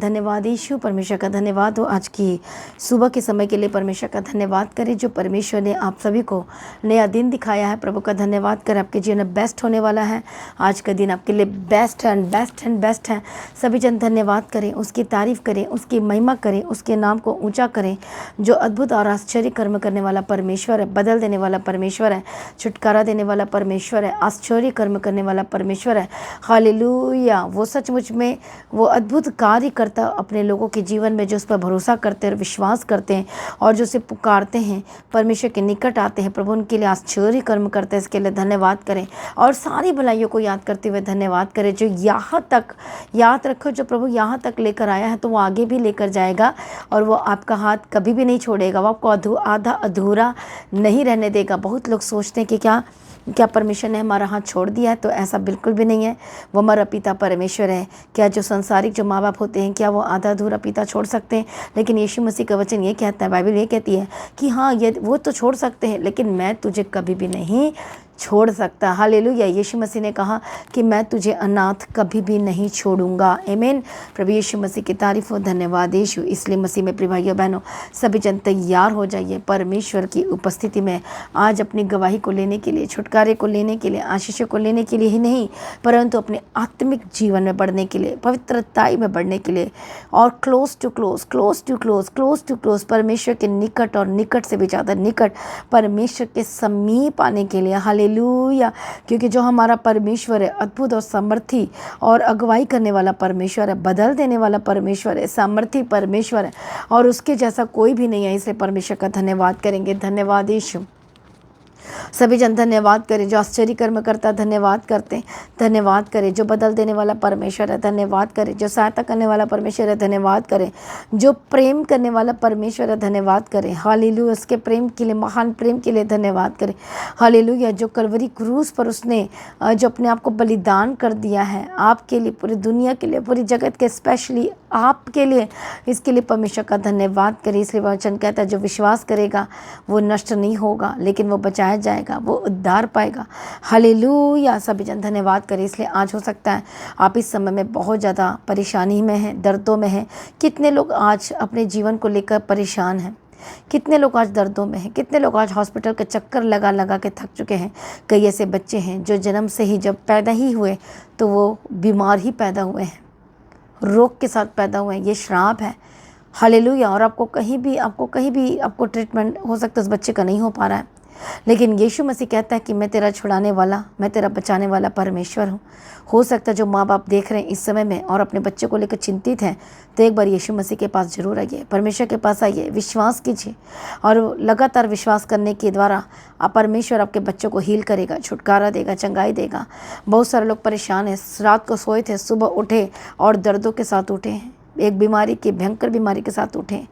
धन्यवाद यीशु, परमेश्वर का धन्यवाद हो आज की सुबह के समय के लिए। परमेश्वर का धन्यवाद करें जो परमेश्वर ने आप सभी को नया दिन दिखाया है। प्रभु का धन्यवाद करें, आपके जीवन में बेस्ट होने वाला है। आज का दिन आपके लिए best and best and best है। सभी जन धन्यवाद करें, उसकी तारीफ़ करें, उसकी महिमा करें, उसके नाम को ऊँचा करें। जो अद्भुत और आश्चर्य कर्म करने वाला परमेश्वर है, बदल देने वाला परमेश्वर है, छुटकारा देने वाला परमेश्वर है, आश्चर्य कर्म करने वाला परमेश्वर है। हालेलुया। वो सचमुच में वो अद्भुत कार्य करता अपने लोगों के जीवन में, जो उस पर भरोसा करते हैं और विश्वास करते हैं और जो उसे पुकारते हैं, परमेश्वर के निकट आते हैं। प्रभु उनके लिए आश्चर्य कर्म करते हैं। इसके लिए धन्यवाद करें और सारी भलाइयों को याद करते हुए धन्यवाद करें। जो यहाँ तक याद रखो, जो प्रभु यहाँ तक लेकर आया है तो वो आगे भी लेकर जाएगा और वो आपका हाथ कभी भी नहीं छोड़ेगा। वो आपको आधा अधूरा नहीं रहने देगा। बहुत लोग सोचते हैं कि क्या परमेश्वर ने हमारा हाथ छोड़ दिया है, तो ऐसा बिल्कुल भी नहीं है। वो हमारा पिता परमेश्वर है। क्या जो संसारिक जो माँ बाप होते हैं, क्या वो आधा अधूरा पिता छोड़ सकते हैं? लेकिन यीशु मसीह का वचन ये कहता है, बाइबल ये कहती है कि हाँ, ये वो तो छोड़ सकते हैं, लेकिन मैं तुझे कभी भी नहीं छोड़ सकता। हालेलुया। यीशु मसीह ने कहा कि मैं तुझे अनाथ कभी भी नहीं छोड़ूंगा। आमीन। प्रभु यीशु मसीह की तारीफ हो। धन्यवाद यीशु। इसलिए मसीह में प्रिय भाइयों बहनों, सभी जन तैयार हो जाइए परमेश्वर की उपस्थिति में आज अपनी गवाही को लेने के लिए, छुटकारे को लेने के लिए, आशीषों को लेने के लिए ही नहीं, परंतु अपने आत्मिक जीवन में बढ़ने के लिए, पवित्रताई में बढ़ने के लिए और क्लोज टू क्लोज परमेश्वर के निकट और निकट से भी ज़्यादा निकट परमेश्वर के समीप आने के लिए। हालेलुया। क्योंकि जो हमारा परमेश्वर है, अद्भुत और सामर्थी और अगुवाई करने वाला परमेश्वर है, बदल देने वाला परमेश्वर है, सामर्थी परमेश्वर है और उसके जैसा कोई भी नहीं है। इसलिए परमेश्वर का धन्यवाद करेंगे। धन्यवाद यीशु। सभी जन धन्यवाद करें। जो आश्चर्य कर्म करता धन्यवाद करते हैं, धन्यवाद करें। जो बदल देने वाला परमेश्वर है, धन्यवाद करें। जो सहायता करने वाला परमेश्वर है, धन्यवाद करें। जो प्रेम करने वाला परमेश्वर है, धन्यवाद करें। हालेलुया। उसके प्रेम के लिए, महान प्रेम के लिए धन्यवाद करें। हालेलुया। जो कलवरी क्रूस पर उसने जो अपने आप को बलिदान कर दिया है आपके लिए, पूरी दुनिया के लिए, पूरी जगत के, स्पेशली आपके लिए, इसके लिए परमेश्वर का धन्यवाद करें। इसलिए वचन कहता है जो विश्वास करेगा वो नष्ट नहीं होगा, लेकिन वो बचाया जाएगा, वो उद्धार पाएगा। हालेलुया। सभी जन धन्यवाद करें। इसलिए आज हो सकता है आप इस समय में बहुत ज़्यादा परेशानी में हैं, दर्दों में हैं। कितने लोग आज अपने जीवन को लेकर परेशान हैं, कितने लोग आज दर्दों में हैं, कितने लोग आज हॉस्पिटल के चक्कर लगा लगा के थक चुके हैं। कई ऐसे बच्चे हैं जो जन्म से ही, जब पैदा ही हुए तो वो बीमार ही पैदा हुए हैं, रोग के साथ पैदा हुए हैं। ये श्राप है। हालेलुया। और आपको कहीं भी ट्रीटमेंट हो सकता है उस बच्चे का नहीं हो पा रहा है, लेकिन यीशु मसीह कहता है कि मैं तेरा छुड़ाने वाला, मैं तेरा बचाने वाला परमेश्वर हूँ। हो सकता है जो माँ बाप देख रहे हैं इस समय में और अपने बच्चे को लेकर चिंतित हैं, तो एक बार यीशु मसीह के पास जरूर आइए, परमेश्वर के पास आइए, विश्वास कीजिए और लगातार विश्वास करने के द्वारा आप परमेश्वर आपके बच्चों को हील करेगा, छुटकारा देगा, चंगाई देगा। बहुत सारे लोग परेशान हैं, रात को सोए थे, सुबह उठे और दर्दों के साथ उठे हैं, एक बीमारी की, भयंकर बीमारी के साथ उठे हैं,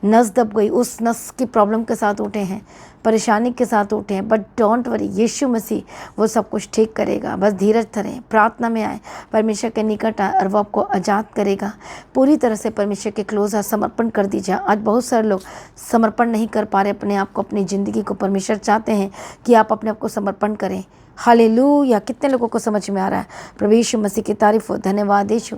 नस दब गई, उस नस की प्रॉब्लम के साथ उठे हैं, परेशानी के साथ उठे हैं। बट डोंट वरी, यीशु मसीह वो सब कुछ ठीक करेगा। बस धीरज धरें, प्रार्थना में आए, परमेश्वर के निकट आए और वो आपको आज़ाद करेगा। पूरी तरह से परमेश्वर के क्लोज समर्पण कर दीजिए। आज बहुत सारे लोग समर्पण नहीं कर पा रहे अपने आप को, अपनी ज़िंदगी को। परमेश्वर चाहते हैं कि आप अपने आप को समर्पण करें। हालेलुया। कितने लोगों को समझ में आ रहा है? प्रभु यीशु मसीह की तारीफ हो। धन्यवाद यीशु।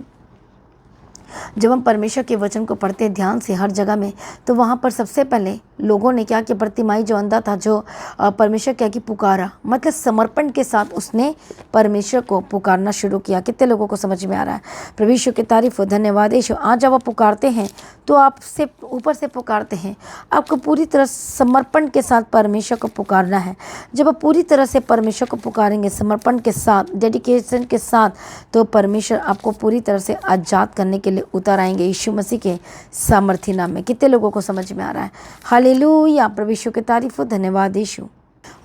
जब हम परमेश्वर के वचन को पढ़ते हैं ध्यान से हर जगह में, तो वहाँ पर सबसे पहले लोगों ने क्या किया? बरतिमाई जो अंधा था, जो परमेश्वर क्या कि पुकारा, मतलब समर्पण के साथ उसने परमेश्वर को पुकारना शुरू किया। कितने लोगों को समझ में आ रहा है? प्रभु यीशु की तारीफ हो। धन्यवाद यीशु। आज जब आप पुकारते हैं तो आपसे ऊपर से पुकारते हैं, आपको पूरी तरह समर्पण के साथ परमेश्वर को पुकारना है। जब आप पूरी तरह से परमेश्वर को पुकारेंगे समर्पण के साथ, डेडिकेशन के साथ, तो परमेश्वर आपको पूरी तरह से आजाद करने के लिए उतर आएंगे यीशु मसीह के सामर्थी नाम में। कितने लोगों को समझ में आ रहा है? हालेलुया। प्रभु यीशु की तारीफ हो। धन्यवाद यीशु।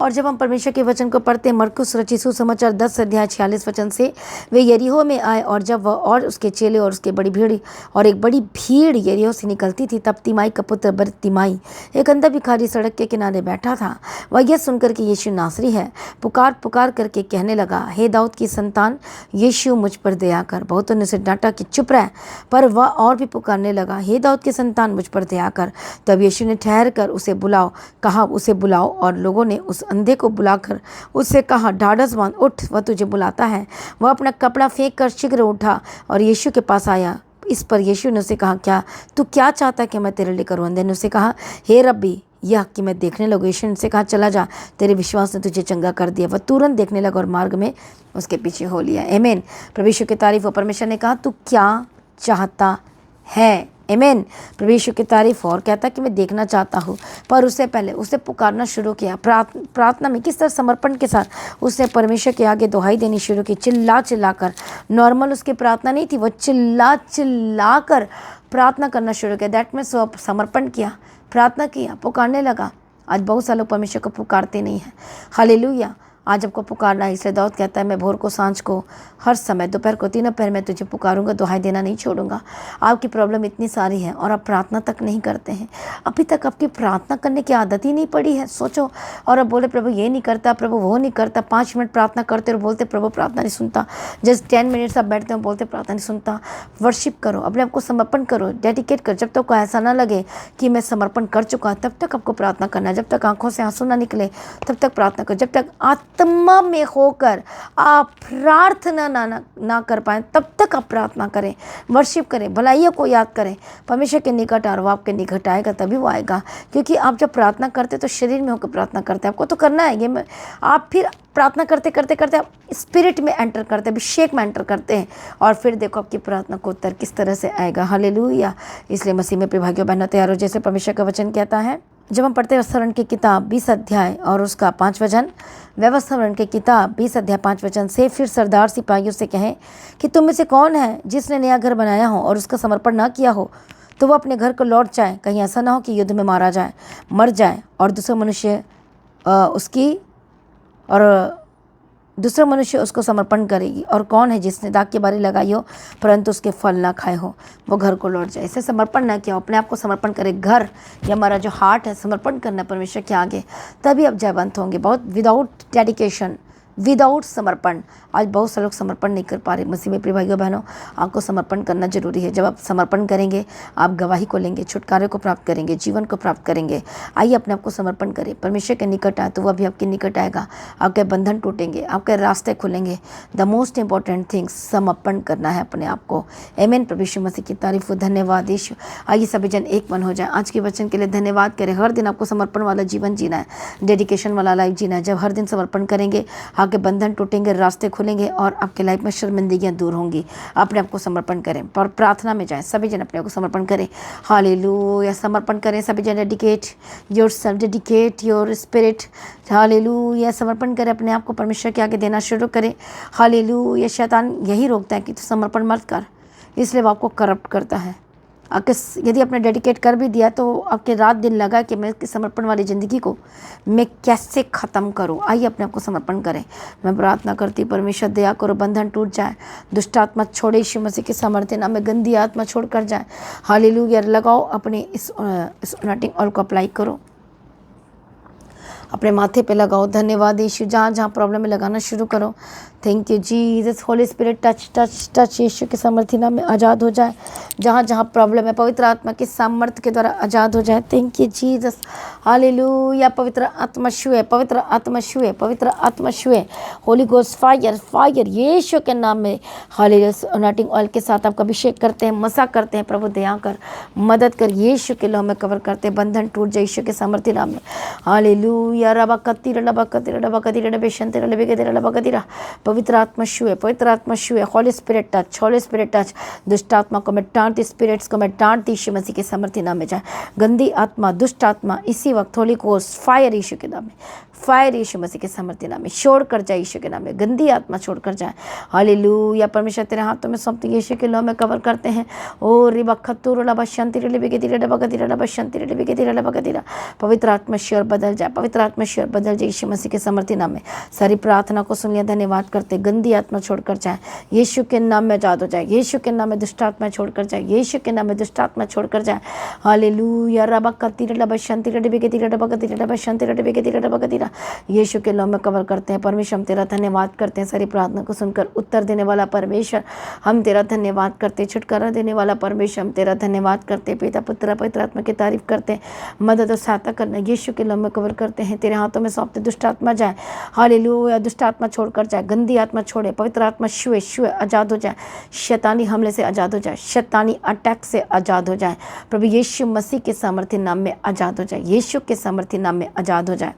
और जब हम परमेश्वर के वचन को पढ़ते हैं मरकुस रचित सुसमाचार 10 अध्याय 46 वचन से, वे यरीहो में आए और जब वह और उसके चेले और उसके एक बड़ी भीड़ यरीहो से निकलती थी, तब तिमाई का पुत्र बरतिमाई एक अंधा भिखारी सड़क के किनारे बैठा था। वह यह सुनकर कि यीशु नासरी है, पुकार पुकार करके कहने लगा, हे दाऊद की संतान, यीशु मुझ पर दया कर। बहुतों ने उसे डांटा कि चुप रह, पर वह और भी पुकारने लगा, हे दाऊद की संतान, मुझ पर दया कर। तब यीशु ने ठहर कर उसे बुलाओ और लोगों ने उस अंधे को बुलाकर उससे कहा, ढाढ़स बांध, उठ, वह तुझे बुलाता है। वह अपना कपड़ा फेंक कर शीघ्र उठा और यीशु के पास आया। इस पर यीशु ने उसे कहा, क्या तू क्या चाहता है कि मैं तेरे लिए करूँ? अंधे ने उसे कहा, हे रब्बी, यह कि मैं देखने लगूँ। यीशु ने उसे कहा, चला जा, तेरे विश्वास ने तुझे चंगा कर दिया। वह तुरंत देखने लगा और मार्ग में उसके पीछे हो लिया। आमीन। प्रभु यीशु की तारीफ हो। परमेश्वर ने कहा, तू क्या चाहता है? आमीन। प्रभु यीशु की तारीफ हो। और कहता कि मैं देखना चाहता हूँ, पर उससे पहले उसे पुकारना शुरू किया। प्रार्थना में किस तरह समर्पण के साथ उसने परमेश्वर के आगे दुहाई देनी शुरू की, चिल्ला चिल्ला कर। नॉर्मल उसकी प्रार्थना नहीं थी, वो चिल्ला चिल्ला कर प्रार्थना करना शुरू किया। दैट मीन्स वो समर्पण किया, प्रार्थना किया, पुकारने लगा। आज बहुत सारे लोग परमेश्वर को पुकारते नहीं हैं। हालेलुया। आज आपको पुकारना है। इसलिए दाऊद कहता है, मैं भोर को, सांझ को, हर समय, दोपहर को, तीनों पहर में तुझे पुकारूंगा, दुहाई देना नहीं छोड़ूंगा। आपकी प्रॉब्लम इतनी सारी है और आप प्रार्थना तक नहीं करते हैं। अभी तक आपकी प्रार्थना करने की आदत ही नहीं पड़ी है। सोचो, और अब बोले प्रभु ये नहीं करता, प्रभु वो नहीं करता। 5 मिनट प्रार्थना करते और बोलते प्रभु प्रार्थना नहीं सुनता। जस्ट 10 मिनट्स आप बैठते हो, बोलते प्रार्थना नहीं सुनता। वर्शिप करो, अपने आप को समर्पण करो, डेडिकेट करो। जब तक ऐसा ना लगे कि मैं समर्पण कर चुका, तब तक आपको प्रार्थना करना है। जब तक आंखों से आंसू ना निकले, तब तक प्रार्थना करो। जब तक आत्मा में होकर आप प्रार्थना ना कर पाए, तब तक आप प्रार्थना करें, वर्शिप करें, भलाइयों को याद करें। परमेश्वर के निकट और वो आपके निकट आएगा, तभी वो आएगा। क्योंकि आप जब प्रार्थना करते तो शरीर में होकर प्रार्थना करते हैं, आपको तो करना है ये। आप फिर प्रार्थना करते करते करते आप स्पिरिट में एंटर करते हैं, अभिषेक में एंटर करते हैं, और फिर देखो आपकी प्रार्थना को उत्तर किस तरह से आएगा। हालेलुया। इसलिए मसीह में प्रिय भाइयों बहनों, तैयार हो। जैसे परमेश्वर का वचन कहता है, जब हम पढ़ते हैं व्यवस्थावरण की किताब 20 अध्याय और उसका 5 वचन, व्यवस्थावरण की किताब 20 अध्याय 5 वचन से, फिर सरदार सिपाहियों से कहें कि तुम में से कौन है जिसने नया घर बनाया हो और उसका समर्पण ना किया हो, तो वो अपने घर को लौट जाए। कहीं ऐसा ना हो कि युद्ध में मारा जाए, मर जाए, और दूसरा मनुष्य उसको समर्पण करेगी। और कौन है जिसने दाग की बारी लगाई हो परंतु उसके फल ना खाए हो, वो घर को लौट जाए। इसे समर्पण ना किया, अपने आप को समर्पण करे। घर या हमारा जो हार्ट है, समर्पण करना परमेश्वर के आगे, तभी आप जयवंत होंगे। बहुत विदाउट डेडिकेशन, विदाउट समर्पण, आज बहुत से लोग समर्पण नहीं कर पा रहे। मसीह में प्रिय भाइयों बहनों, आपको समर्पण करना जरूरी है। जब आप समर्पण करेंगे, आप गवाही को लेंगे, छुटकारे को प्राप्त करेंगे, जीवन को प्राप्त करेंगे। आइए अपने आप को समर्पण करें, परमेश्वर के निकट आए तो वह भी आपके निकट आएगा। आपके बंधन टूटेंगे, आपके रास्ते खुलेंगे। द मोस्ट इंपॉर्टेंट थिंग, समर्पण करना है अपने आप को। आमीन। प्रभु यीशु मसीह की तारीफ हो। धन्यवाद यीशु। आइए सभी जन एक मन हो जाए। आज के वचन के लिए धन्यवाद करें। हर दिन आपको समर्पण वाला जीवन जीना है, डेडिकेशन वाला लाइफ जीना है। जब हर दिन समर्पण करेंगे, आपके बंधन टूटेंगे, रास्ते खुलेंगे और आपके लाइफ में शर्मिंदगियां दूर होंगी। अपने आप को समर्पण करें और प्रार्थना में जाएं। सभी जन अपने आप को समर्पण करें। हालेलुया। समर्पण करें सभी जन। Dedicate your self, dedicate your spirit. Hallelujah. समर्पण करें, अपने आप को परमेश्वर के आगे देना शुरू करें। हालेलुया। शैतान यही रोकता है कि तू समर्पण मत कर, इसलिए वो आपको करप्ट करता है। यदि आपने डेडिकेट कर भी दिया तो आपके रात दिन लगा कि मैं इसकी समर्पण वाली ज़िंदगी को मैं कैसे ख़त्म करूं। आइए अपने आप को समर्पण करें। मैं प्रार्थना करती, परमेश्वर दया करो, बंधन टूट जाए, दुष्ट आत्मा छोड़े, यीशु मसीह के सामर्थ्य नाम में गंदी आत्मा छोड़ कर जाए। हालेलुया। लगाओ अपने इस अनॉइंटिंग ऑयल को अप्लाई करो, अपने माथे पे लगाओ। धन्यवाद यीशु। जहाँ जहाँ प्रॉब्लम में लगाना शुरू करो। Thank you Jesus. Holy spirit touch touch touch, Yeshu के सामर्थ्य नाम में आज़ाद हो जाए। जहाँ जहाँ प्रॉब्लम है, पवित्र आत्मा के सामर्थ्य के द्वारा आज़ाद हो जाए। Thank you Jesus. हालेलुया। पवित्र आत्मा छुए, पवित्र आत्मा छुए, पवित्र आत्मा छुए। Holi ghost fire fire, Yeshu के नाम में। हालेलुया। अनॉइंटिंग ऑयल के साथ आपका अभिषेक करते हैं, मसा करते हैं। प्रभु दया कर, मदद कर, यीशु के लहू में कवर करते हैं। बंधन टूट जाए यीशु के सामर्थ्य नाम में। हालेलुया। रबा कतीरा रबा कतीरा रबा कतीरा रबे शंतीरा रबे कतीरा रबा कतीरा। पवित्र आत्मा छुए, पवित्र आत्मा छुए। Holi spirit touch, Holi spirit touch. दुष्ट आत्मा को मैं डांटती, स्पिरिट्स को मैं डांटती यीशु मसीह के सामर्थ्य नाम में जाए। गंदी आत्मा, दुष्ट आत्मा इसी वक्त होली गोस्ट फायर यीशु के नाम में, फायर यीशु मसीह के सामर्थ्य नाम में छोड़ कर जाए। यीशु के नाम में गंदी आत्मा छोड़ कर जाए। हालेलुया। परमेश्वर तेरे हाथों में सौंपते यीशु के लहू में कवर करते हैं। ओ रिबा खतुर लबा शंतीरा रबे कतीरा रबा कतीरा रबा शंतीरा रबे कतीरा रबा कतीरा। पवित्र आत्मा श्योर बदल जाए, पवित्र आत्मा श्योर बदल जाए यीशु मसीह के सामर्थ्य नाम में। सारी प्रार्थना को सुन लिया, धन्यवाद करते। गंदी आत्मा छोड़कर जाए, यीशु के नाम में आजाद हो जाए। यीशु के नाम में दुष्ट आत्मा छोड़कर जाए, यीशु के नाम में दुष्ट आत्मा छोड़कर जाए। हालेलुया। रबा कतीरा रबा शंतीरा रबे कतीरा रबा कतीरा रबा शंतीरा रबे कतीरा रबा कतीरा। यीशु के लहू में कवर करते हैं। परमेश्वर हम तेरा धन्यवाद करते हैं। सारी प्रार्थना को सुनकर उत्तर देने वाला परमेश्वर हम तेरा धन्यवाद करते हैं। छुटकारा देने वाला परमेश्वर हम तेरा धन्यवाद करते हैं। पिता पुत्र पवित्र आत्मा की तारीफ करते हैं। मदद और सहायता करना, यीशु के लहू में कवर करते हैं। हैं, तेरे हाथों में सौंपते। दुष्ट आत्मा जाए, हालेलुया, दुष्ट आत्मा छोड़कर जाए, गंदी आत्मा छोड़े, पवित्र आत्मा छुए छुए आज़ाद हो जाए, शैतानी हमले से आज़ाद हो जाए, शैतानी अटैक से आज़ाद हो जाए, प्रभु यीशु मसीह के सामर्थ्य नाम में आज़ाद हो जाए, यीशु के सामर्थ्य नाम में आज़ाद हो जाए।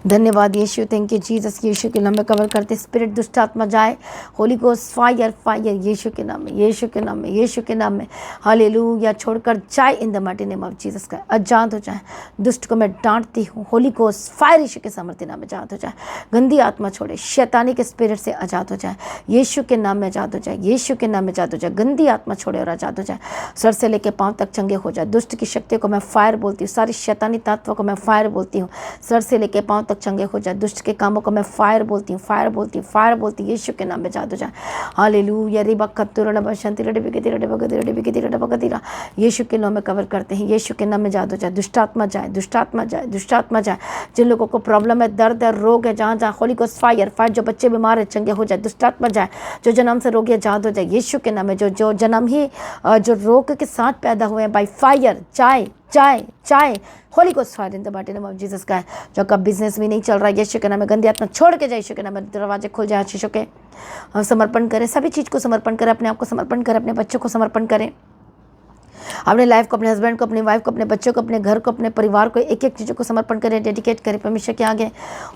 धन्यवाद यीशु, थैंक यू जीसस, यीशु के नाम में कवर करते। स्पिरिट दुष्ट आत्मा जाए, Holi ghost fire fire, Yeshu के नाम में, यीशु के नाम में, यीशु के नाम में, हालेलुया, छोड़कर जाए in the mighty name of Jesus का, आजाद हो जाए। दुष्ट को मैं डांटती हूँ, होली गोस्ट फायर यीशु के सामर्थ्य नाम में आजाद हो जाए। गंदी आत्मा छोड़े, शैतानी के स्पिरिट से आजाद हो जाए, यीशु के नाम में आजाद हो जाए, यीशु के नाम में आजाद हो जाए। गंदी आत्मा छोड़े और आजाद हो जाए, सर से लेकर पाँव तक चंगे हो जाए। दुष्ट की शक्तियों को मैं फायर बोलती हूँ, सारी शैतानी तत्वों को मैं फायर बोलती हूँ, सर से लेकर पाँव तक चंगे हो जाए। दुष्ट के कामों को मैं फायर बोलती हूँ, फायर बोलती हूँ, फायर बोलती हूँ, यीशु के नाम में आजाद हो जाए। हालेलुया, यीशु के नाम में कवर करते हैं, यीशु के नाम में आजाद हो जाए। दुष्ट आत्मा जाए, दुष्ट आत्मा जाए, दुष्ट आत्मा जाए। जिन लोगों को प्रॉब्लम है, दर्द है, रोग है, जहाँ जहाँ होली गोस्ट फायर फायर, जो बच्चे बीमार है चंगे हो जाए। दुष्ट आत्मा जाए, जो जन्म से रोगी आजाद हो जाए, यीशु के नाम में। जो जन्म ही जो रोग के साथ पैदा हुए हैं, बाय फायर जाए जाए जाए, Holi ghost fire in the mighty name of Jesus का है। जो कब बिजनेस भी नहीं चल रहा है, यीशु के नाम में गंदी आत्मा छोड़ के जाए, यीशु के नाम में दरवाजे खुल जाए, शीशों के समर्पण करें, सभी चीज़ को समर्पण करें, अपने आप को समर्पण करें, अपने बच्चों को समर्पण करें, अपने लाइफ को, अपने हस्बैंड को, अपनी वाइफ को, अपने बच्चों को, अपने घर को, अपने परिवार को, एक एक चीज़ों को समर्पण करें, डेडिकेट करें परमेश्वर के आगे।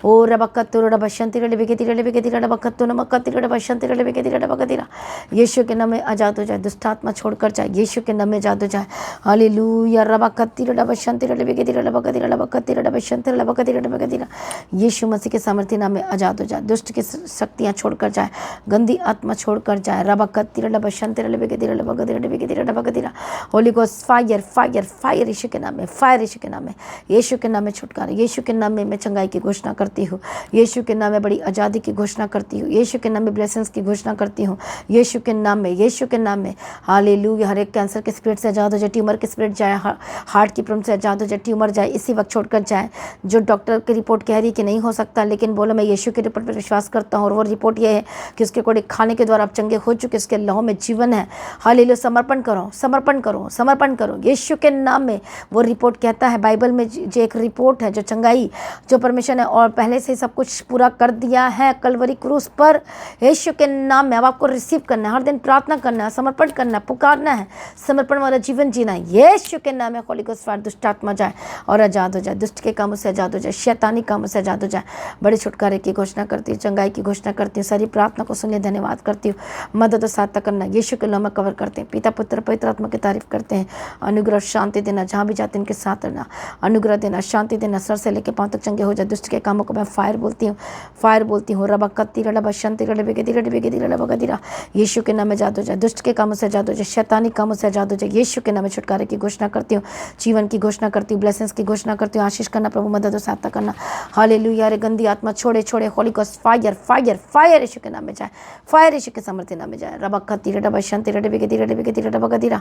ओ रबकत्तो रबशंति रबकेति रबकेति रबकत्तो नमकत्ति रबशंति रबकेति रबकतिरा, यीशु के नाम में आजाद हो जाए। दुष्ट आत्मा छोड़कर जाए, यीशु के नाम में आजाद हो जाए। हालेलुया, रबकत्ति रबशंति रबकेति रबकति रबकत्ति रबशंति रबकति रबकतिरा, यीशु मसीह के सामर्थ्य नाम में आजाद हो जाए। दुष्ट की शक्तियाँ छोड़कर जाए, गंदी आत्मा छोड़कर जाए। रबकत्ति रबशंति रबकेति रबकति रबकेति रबकतिरा, holy ghost fire fire fire, Yeshu के नाम में फायर, यीशु के नाम में, यीशु के नाम में छुटकारा, यीशु के नाम में मैं चंगाई की घोषणा करती हूँ, यीशु के नाम में बड़ी आज़ादी की घोषणा करती हूँ, यीशु के नाम में ब्लेसिंग्स की घोषणा करती हूँ, यीशु के नाम में, यीशु के नाम में। हालेलुया, हर एक कैंसर के स्पिरिट से आज़ाद हो जाए, ट्यूमर के स्पिरिट जाए, हार्ट की प्रॉब्लम से आज़ाद हो जाए, ट्यूमर जाए, इसी वक्त छोड़कर जाए। जो डॉक्टर की रिपोर्ट कह रही है कि नहीं हो सकता, लेकिन बोलो मैं यीशु की रिपोर्ट पर विश्वास करता हूँ, और वो रिपोर्ट ये है कि उसके कोड़े खाने के द्वारा आप चंगे हो चुके, उसके लहू में जीवन है। हालेलुया, समर्पण करो, समर्पण करो, समर्पण करो, यीशु के नाम में। वो रिपोर्ट कहता है, बाइबल में जो एक रिपोर्ट है, जो चंगाई, जो परमेश्वर ने और पहले से सब कुछ पूरा कर दिया है कलवरी क्रूस पर, यीशु के नाम में। अब आपको रिसीव करना है, हर दिन प्रार्थना करना है, समर्पण करना है, पुकारना है, समर्पण वाला जीवन जीना है, यीशु के नाम में। होली गोस्ट फायर, दुष्ट आत्मा जाए और आजाद हो जाए, दुष्ट के कामों से आजाद हो जाए, शैतानी कामों से आजाद हो जाए। बड़े छुटकारे की घोषणा करती हूँ, चंगाई की घोषणा करती हूँ, सारी प्रार्थना को सुनने धन्यवाद करती हूँ। मदद और सहायता करना, यीशु के नाम में कवर करते हैं। पिता पुत्र पवित्र आत्मा की तारीफ करते हैं। अनुग्रह शांति देना, जहाँ भी जाते हैं इनके साथ रहना, अनुग्रह देना, शांति देना, सर से लेकर पाँव तक चंगे हो जाए। दुष्ट के कामों को मैं फायर बोलती हूँ, फायर बोलती हूँ। रबकत्ती रबशंति रबकेति रबकेति रबकतिरा, यीशु के नाम में आजाद हो जाए। दुष्ट के कामों से आजाद हो जाए, शैतानी कामों से आजाद हो जाए, यीशु के नाम में। छुटकारे की घोषणा करती हूँ, जीवन की घोषणा करती हूँ, ब्लेसिंग्स की घोषणा करती हूँ। आशीष करना प्रभु, मदद और सहायता करना। हालेलुया, रे गंदी आत्मा छोड़े छोड़े, holy ghost fire fire fire, Yeshu के नाम में जाए, फायर यीशु के सामर्थ्य नाम में जाए। रबकत्ती रबशंति रबकेति रबकेति रबकतिरा,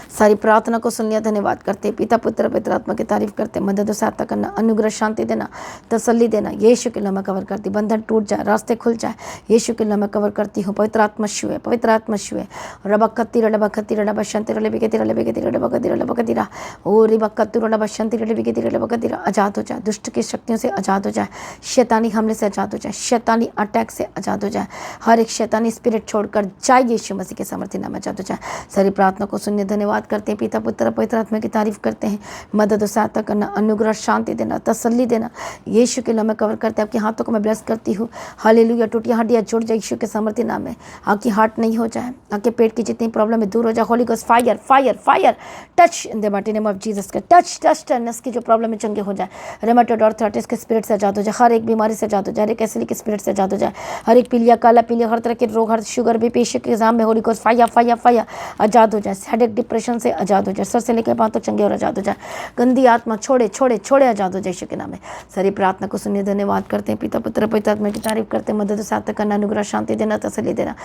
सारी प्रार्थना को सुन लिया, धन्यवाद करते। पिता पुत्र पवित्र आत्मा की तारीफ करते। मदद और सहायता करना, अनुग्रह शांति देना, तसल्ली देना, यीशु के नाम में कवर करती। बंधन टूट जाए, रास्ते खुल जाए, यीशु के नाम में कवर करती हूँ। पवित्र आत्मा छुए, पवित्र आत्मा छुए। रबकत्ती रबकत्ती रबशंति रबकेति रबकेति रबकति रबकतिरा, ओ रिबकत्तु रबशंति रबकेति रबकतिरा, आजाद हो जाए। दुष्ट की शक्तियों से आजाद हो जाए, शैतानी हमले से आजाद हो जाए, शैतानी अटैक से आजाद हो जाए। हर एक शैतानी स्पिरिट छोड़कर जाए, यीशु मसीह के सामर्थ्य नाम में आजाद हो जाए। सारी प्रार्थना को सुनने धन्यवाद करते हैं। पिता पुत्र पवित्र आत्मा की तारीफ करते हैं। मदद और सहायता करना, अनुग्रह शांति देना, तसल्ली देना, यीशु के नाम में कवर करते हैं। आपके हाथों को मैं ब्लेस करती हूँ। हालेलुया, टूटियां हड्डियां जुड़ जाए यीशु के सामर्थ्य नाम में। आपकी हार्ट नहीं हो जाए, आपके पेट की जितनी प्रॉब्लम है दूर हो जाए। Holi ghost fire fire fire, touch in the mighty name of Jesus का, टच टच टनस की जो प्रॉब्लम है चंगे हो जाए। रेमेटोइड आर्थराइटिस के स्पिरिट से आजाद हो जाए, हर एक बीमारी से आजाद हो जाए, हर एक एसिडिटी के स्पिरिट से आजाद हो जाए, हर एक पीलिया काला पीलिया, हर तरह के रोग, हर शुगर बीपी के एग्जाम में holy ghost fire fire fire आजाद हो जाए। हेडेक डिप्रेशन से आजाद हो जाए, सर से लेकर पाँव तक चंगे और आजाद हो जाए। गंदी आत्मा छोड़े छोड़े छोड़े आजाद हो जाए यीशु के नाम में। सारी प्रार्थना को सुनिए, धन्यवाद करते हैं। पिता पुत्र पवित्र आत्मा की तारीफ करते हैं। मदद सहायता करना, अनुग्रह शांति देना, तसल्ली देना,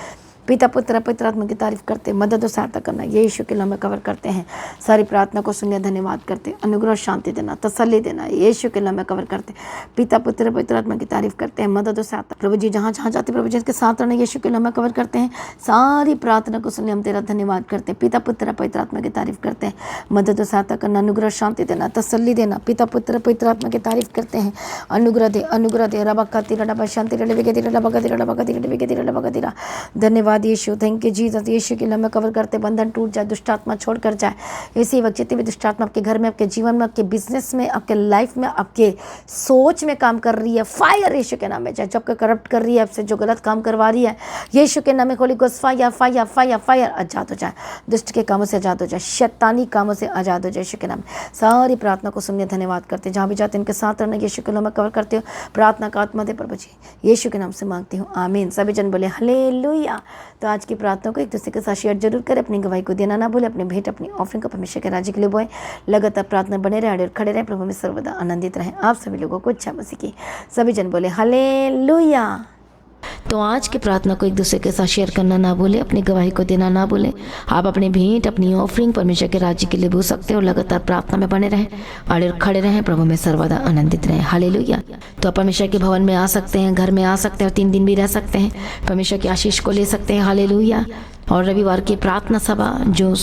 पिता पुत्र पवित्र आत्मा की तारीफ करते, मदद और सहायता करना, यीशु के नाम में कवर करते हैं। सारी प्रार्थना को सुनने धन्यवाद करते, अनुग्रह शांति देना, तसल्ली देना, यीशु के नाम में कवर करते, पिता पुत्र पवित्र आत्मा की तारीफ करते हैं, मदद और सहायता। प्रभु जी जहाँ जहाँ जाते प्रभु जी के साथ रहना, यीशु के नाम में कवर करते हैं। सारी प्रार्थना को सुनने हम तेरा धन्यवाद करते हैं। पिता पुत्र पवित्र आत्मा की तारीफ करते हैं, मदद और सहायता करना, अनुग्रह शांति देना, तसल्ली देना, पिता पुत्र पवित्र आत्मा की तारीफ करते हैं। अनुग्रह दे, अनुग्रह दे, रबकती रबा शांति रबकती रबकती रबकती रबकती रबकती। धन्यवाद यीशु, थैंक यू जीसस। यीशु के नाम में कवर करते, बंधन टूट जाए, दुष्ट आत्मा छोड़कर जाए इसी वक्त। जितनी भी दुष्ट आत्मा आपके घर में, आपके जीवन में, आपके बिजनेस में, आपके लाइफ में, आपके सोच में काम कर रही है, फायर यीशु के नाम में जाए। जो आपको करप्ट कर रही है, आपसे जो गलत काम करवा रही है, यीशु के नाम में holy ghost fire fire fire fire आजाद हो जाए, दुष्ट के कामों से आजाद हो जाए, शैतानी कामों से आजाद हो जाए यीशु के नाम में। सारी प्रार्थना को सुनने धन्यवाद करते, जहाँ भी जाते इनके साथ रहना, यीशु के नाम में कवर करते हो। प्रार्थना का आत्मा दे प्रभु जी, यीशु के नाम से मांगती हूँ, आमीन। सभी जन बोले हालेलुया। तो आज की प्रार्थना को एक दूसरे के साथ शेयर जरूर करें, अपनी गवाही को देना ना भूले, अपनी भेंट अपनी ऑफरिंग को परमेश्वर के राज्य के लिए बोए। लगातार प्रार्थना बने रहे और खड़े रहे, प्रभु में सर्वदा आनंदित रहें। आप सभी लोगों को इच्छा मसीह की। सभी जन बोले हालेलुया। तो आज की प्रार्थना को एक दूसरे के साथ शेयर करना ना भूलें, अपनी गवाही को देना ना भूलें। आप अपनी भेंट अपनी ऑफरिंग परमेश्वर के राज्य के लिए भूल सकते हो। लगातार प्रार्थना में बने रहें, आड़े और खड़े रहें, प्रभु में सर्वदा आनंदित रहें। हालेलुया। तो आप परमेश्वर के भवन में आ सकते हैं, घर में आ सकते हैं और 3 दिन भी रह सकते हैं, परमेश्वर की आशीष को ले सकते हैं। हालेलुया। और रविवार की प्रार्थना सभा जो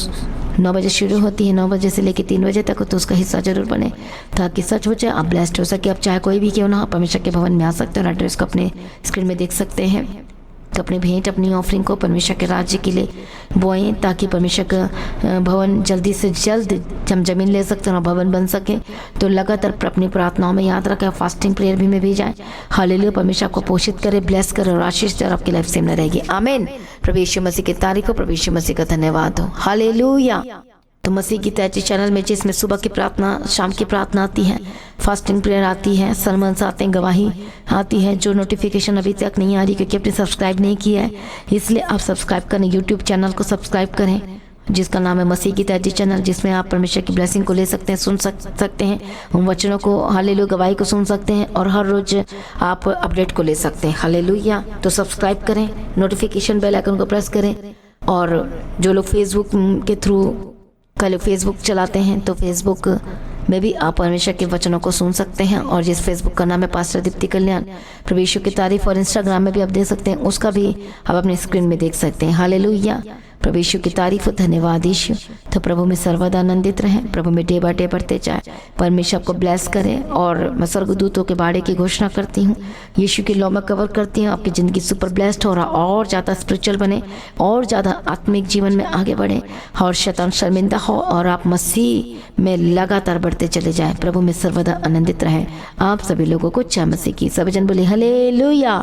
9 बजे शुरू होती है, 9 बजे से लेकर 3 बजे तक, तो उसका हिस्सा जरूर बने ताकि सच हो जाए, आप ब्लेस्ड हो सके। आप चाहे कोई भी क्यों ना, परमेश्वर के भवन में आ सकते हैं और एड्रेस को अपने स्क्रीन में देख सकते हैं। तो अपनी भेंट अपनी ऑफरिंग को परमेश्वर के राज्य के लिए बोएं ताकि परमेश्वर का भवन जल्दी से जल्द हम जमीन ले सकते हैं और भवन बन सके। तो लगातार अपनी प्रार्थनाओं में याद रखें, फास्टिंग प्रेयर भी में भी जाएं। हालेलुया। परमेश्वर आपको पोषित करे, ब्लेस करे और आशीष दे और आपकी लाइफ सेम न रहेगी। आमीन। प्रभु यीशु मसीह की तारीफ हो, प्रभु यीशु मसीह का धन्यवाद हो। हालेलुया। तो मसीह की तैयारी चैनल में जिसमें सुबह की प्रार्थना, शाम की प्रार्थना आती है, फास्टिंग प्रेयर आती है, सरमन्स आते हैं, गवाही आती है। जो नोटिफिकेशन अभी तक नहीं आ रही क्योंकि आपने सब्सक्राइब नहीं किया है, इसलिए आप सब्सक्राइब करें, यूट्यूब चैनल को सब्सक्राइब करें जिसका नाम है मसीह की तैयारी चैनल, जिसमें आप परमेश्वर की ब्लेसिंग को ले सकते हैं, सुन सकते हैं, उन वचनों को, हालेलुया, गवाही को सुन सकते हैं और हर रोज आप अपडेट को ले सकते हैं। हालेलुया। तो सब्सक्राइब करें, नोटिफिकेशन बेल आइकन को प्रेस करें। और जो लोग फेसबुक के थ्रू कल फेसबुक चलाते हैं तो फेसबुक में भी आप परमेश्वर के वचनों को सुन सकते हैं। और जिस फेसबुक का नाम है पास्टर दीप्ति कल्याण, प्रभु यीशु की तारीफ, और इंस्टाग्राम में भी आप देख सकते हैं, उसका भी आप अपने स्क्रीन में देख सकते हैं। हालेलुया। प्रभु यीशु की तारीफ हो, धन्यवाद यीशु। तो प्रभु में सर्वदा आनंदित रहें, प्रभु में डे बाय डे बढ़ते जाए, परमेश्वर आपको ब्लेस करें। और मैं स्वर्गदूतों के बाड़े की घोषणा करती हूँ, यीशु की लौ में कवर करती हूँ, आपकी ज़िंदगी सुपर ब्लेस्ड हो रहा, और ज़्यादा स्पिरिचुअल बने, और ज़्यादा आत्मिक जीवन में आगे बढ़े, और शैतान शर्मिंदा हो, और आप मसीह में लगातार बढ़ते चले जाएं। प्रभु में सर्वदा आनंदित रहें। आप सभी लोगों को जय मसीह की। सभी जन बोले हालेलुया।